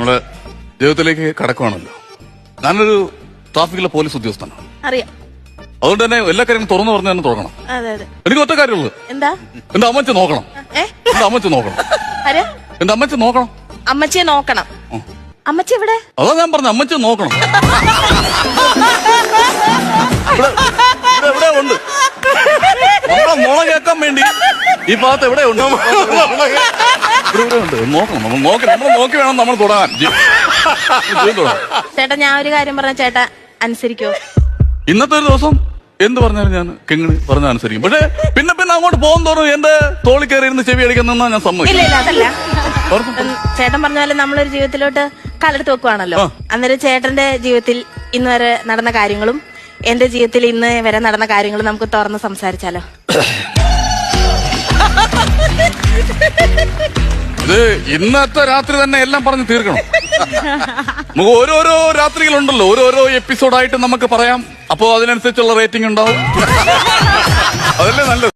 നമ്മുടെ ജീവിതത്തിലേക്ക് കടക്കുവാണല്ലോ. ഞാനൊരു ട്രാഫിക്കിലെ പോലീസ് ഉദ്യോഗസ്ഥനാണ്. അറിയാം. അതുകൊണ്ട് തന്നെ എല്ലാ കാര്യങ്ങളും തുറന്നു പറഞ്ഞു തന്നെ തുടങ്ങണം. അതെ അതെ. എനിക്ക് ഒറ്റ കാര്യമുള്ളൂ, എന്താ? എന്റെ അമ്മച്ചി നോക്കണം. എന്റെ അമ്മച്ചി നോക്കണം. ആര്? എന്റെ അമ്മച്ചി നോക്കണം. അമ്മച്ചിയെ നോക്കണം. അമ്മച്ചി എവിടെ? അതാ ഞാൻ പറഞ്ഞു, അമ്മച്ചി നോക്കണം. ഇവിടെ ഉണ്ട്. നമ്മളെ മുള കേൾക്കാൻ വേണ്ടി ഈ ഭാഗത്ത് എവിടെ ഉണ്ട്? ഇവിടെ ഉണ്ട്. നോക്കണം. നമ്മൾ നോക്കി വേണം നമ്മൾ തുടങ്ങാൻ. ചേട്ടാ, ഞാൻ ഒരു കാര്യം പറഞ്ഞ ചേട്ടാ അനുസരിക്കോ? ഇന്നത്തെ ഒരു ദിവസം എന്ത് പറഞ്ഞാലും ഞാൻ കിങ്ങിണി പറഞ്ഞ അനുസരിക്കും. പക്ഷെ പിന്നെ അങ്ങോട്ട് പോകും തോറും എന്റെ തോളി കയറി ഇരുന്ന് ചെവി അടിക്കാൻ നിന്നാ ഞാൻ സമ്മതിക്കും. ഇല്ല അതല്ല. ചേട്ടൻ പറഞ്ഞ പോലെ നമ്മളൊരു ജീവിതത്തിലോട്ട് കാലെടുത്ത് വെക്കുവാണല്ലോ. അന്നേരം ചേട്ടന്റെ ജീവിതത്തിൽ ഇന്ന് വരെ നടന്ന കാര്യങ്ങളും എന്റെ ജീവിതത്തിൽ ഇന്ന് വരെ നടന്ന കാര്യങ്ങളും നമുക്ക് തുറന്ന് സംസാരിച്ചാലോ? ഇത് ഇന്നത്തെ രാത്രി തന്നെ എല്ലാം പറഞ്ഞ് തീർക്കണം. നമുക്ക് ഓരോരോ രാത്രികളുണ്ടല്ലോ, ഓരോരോ എപ്പിസോഡായിട്ട് നമുക്ക് പറയാം. അപ്പോ അതിനനുസരിച്ചുള്ള റേറ്റിംഗ് ഉണ്ടാവും. അതല്ലേ നല്ലത്.